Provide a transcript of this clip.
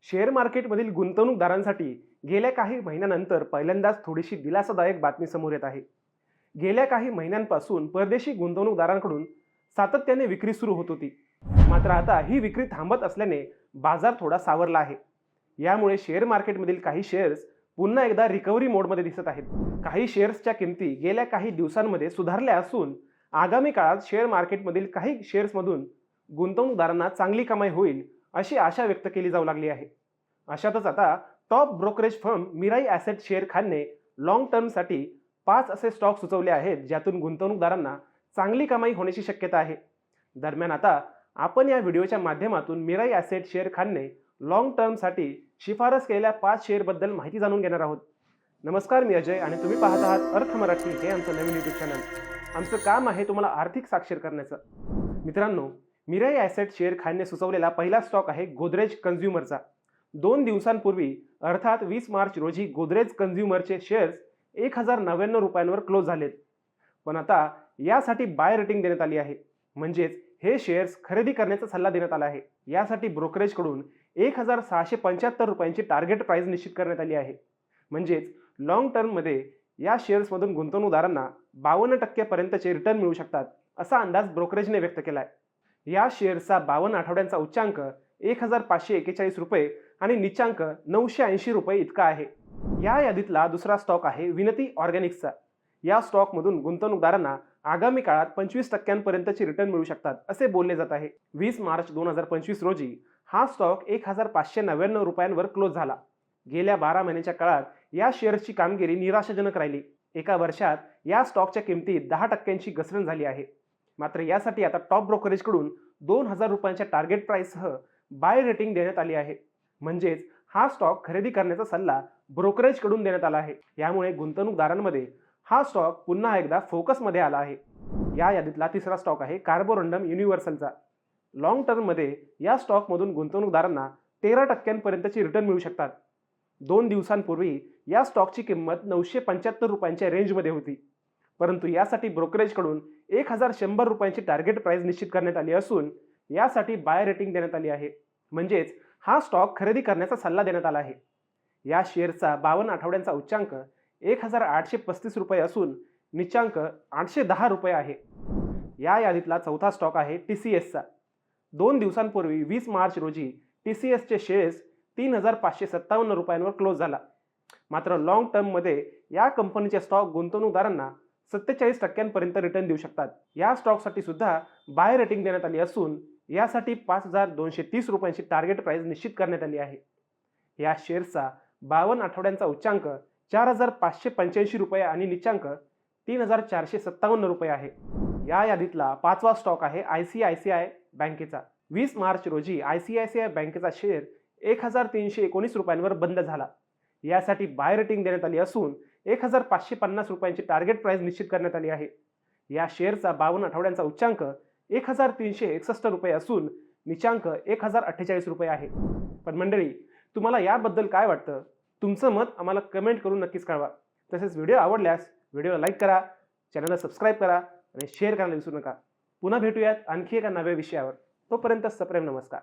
Share मार्केटमधील गुंतवणूकदारांसाठी गेल्या काही महिन्यानंतर पहिल्यांदाच थोडीशी दिलासादायक बातमी समोर येत आहे. गेल्या काही महिन्यांपासून परदेशी गुंतवणूकदारांकडून सातत्याने विक्री सुरू होत होती. मात्र आता ही विक्री थांबत असल्याने बाजार थोडा सावरला आहे. यामुळे शेअर मार्केटमधील काही शेअर्स पुन्हा एकदा रिकव्हरी मोडमध्ये दिसत आहेत. काही शेअर्सच्या किमती गेल्या काही दिवसांमध्ये सुधारल्या असून आगामी काळात शेअर मार्केटमधील काही शेअर्समधून गुंतवणूकदारांना चांगली कमाई होईल अशी आशा व्यक्त केली जाऊ लागली आहे. अशातच आता top brokerage firm Mirae asset शेअर खानने लॉंग टर्मसाठी 5 असे स्टॉक सुचवले आहेत ज्यातून गुंतवणूकदारांना चांगली कमाई होण्याची शक्यता आहे. दरम्यान आता आपण या व्हिडिओच्या माध्यमातून मिराई ॲसेट शेअर खानने लॉंग टर्मसाठी शिफारस केलेल्या 5 शेअरबद्दल माहिती जाणून घेणार आहोत. नमस्कार, मी अजय आणि तुम्ही पाहत आहात अर्थ मराठी हे आमचं नवीन यूट्यूब चॅनल. आमचं काम आहे तुम्हाला आर्थिक साक्षर करण्याचं. मित्रांनो, मिराई ॲसेट शेअर खानने सुचवलेला पहिला स्टॉक आहे गोदरेज कन्झ्युमरचा. 2 दिवसांपूर्वी अर्थात 20 मार्च रोजी गोदरेज कन्झ्युमरचे शेअर्स 1099 रुपयांवर क्लोज झालेत. पण आता यासाठी बाय रेटिंग देण्यात आली आहे. म्हणजेच हे शेअर्स खरेदी करण्याचा सल्ला देण्यात आला आहे. यासाठी ब्रोकरेजकडून 1675 रुपयांची टार्गेट प्राइस निश्चित करण्यात आली आहे. म्हणजेच लॉंग टर्ममध्ये या शेअर्समधून गुंतवणूकदारांना 52% पर्यंतचे रिटर्न मिळू शकतात असा अंदाज ब्रोकरेजने व्यक्त केला आहे. या शेअर्सचा 52 आठवड्यांचा उच्चांक 1541 रुपये आणि निच्चांक 980 रुपये इतका आहे. या यादीतला दुसरा स्टॉक आहे विनती ऑर्गॅनिक्सचा. या स्टॉकमधून गुंतवणूकदारांना आगामी काळात 25% रिटर्न मिळू शकतात असे बोलले जात आहे. 20 मार्च 2025 रोजी हा स्टॉक 1599 रुपयांवर क्लोज झाला. गेल्या 12 महिन्याच्या काळात या शेअर्सची कामगिरी निराशाजनक राहिली. एका वर्षात या स्टॉकच्या किमतीत 10% घसरण झाली आहे. मात्र यासाठी आता टॉप ब्रोकरेजकडून 2000 रुपयांच्या टार्गेट प्राइससह बाय रेटिंग देण्यात आली आहे. म्हणजेच हा स्टॉक खरेदी करण्याचा सल्ला ब्रोकरेजकडून देण्यात आला आहे. यामुळे गुंतवणूकदारांमध्ये हा स्टॉक पुन्हा एकदा फोकसमध्ये आला आहे. या यादीतला तिसरा स्टॉक आहे कार्बोरंडम युनिव्हर्सलचा. लॉंग टर्ममध्ये या स्टॉकमधून गुंतवणूकदारांना 13% पर्यंतची रिटर्न मिळू शकतात. 2 दिवसांपूर्वी या स्टॉकची किंमत 975 रुपयांच्या रेंजमध्ये होती. परंतु यासाठी ब्रोकरेजकडून 1100 रुपयांची टार्गेट प्राइस निश्चित करण्यात आली असून यासाठी बाय रेटिंग देण्यात आली आहे. म्हणजेच हा स्टॉक खरेदी करण्याचा सल्ला देण्यात आला आहे. या शेअरचा 52 आठवड्यांचा उच्चांक 1835 रुपये असून निच्चांक 810 रुपये आहे. या यादीतला चौथा स्टॉक आहे TCSचा. 2 दिवसांपूर्वी 20 मार्च रोजी TCSचे शेअर्स 3557 रुपयांवर क्लोज झाला. मात्र लॉंग टर्ममध्ये या कंपनीचे स्टॉक गुंतवणूकदारांना 47% पर्यंत रिटर्न देऊ शकतात. या स्टॉकसाठी सुद्धा बाय रेटिंग देण्यात आली असून यासाठी 5230 रुपयांची टार्गेट प्राइस निश्चित करण्यात आली आहे. या शेअर्सचा 52 आठवड्यांचा उच्चांक 4585 रुपये आणि निच्चांक 3457 रुपये आहे. या यादीतला 5वा स्टॉक आहे ICICI बँकेचा. 20 मार्च रोजी ICICI बँकेचा शेअर 1319 रुपयांवर बंद झाला. यासाठी बाय रेटिंग देण्यात आली असून 1550 रुपयांची टार्गेट प्राइस निश्चित करण्यात आली आहे. या शेअरचा 52 आठवड्यांचा उच्चांक 1361 रुपये असून निच्चांक 1048 रुपये आहे. पण मंडळी, तुम्हाला याबद्दल काय वाटतं? तुमचं मत आम्हाला कमेंट करून नक्कीच कळवा. तसेच व्हिडिओ आवडल्यास व्हिडिओला लाईक करा, चॅनलला सबस्क्राईब करा आणि शेअर करायला विसरू नका. पुन्हा भेटूयात आणखी एका नव्या विषयावर. तोपर्यंत सप्रेम नमस्कार.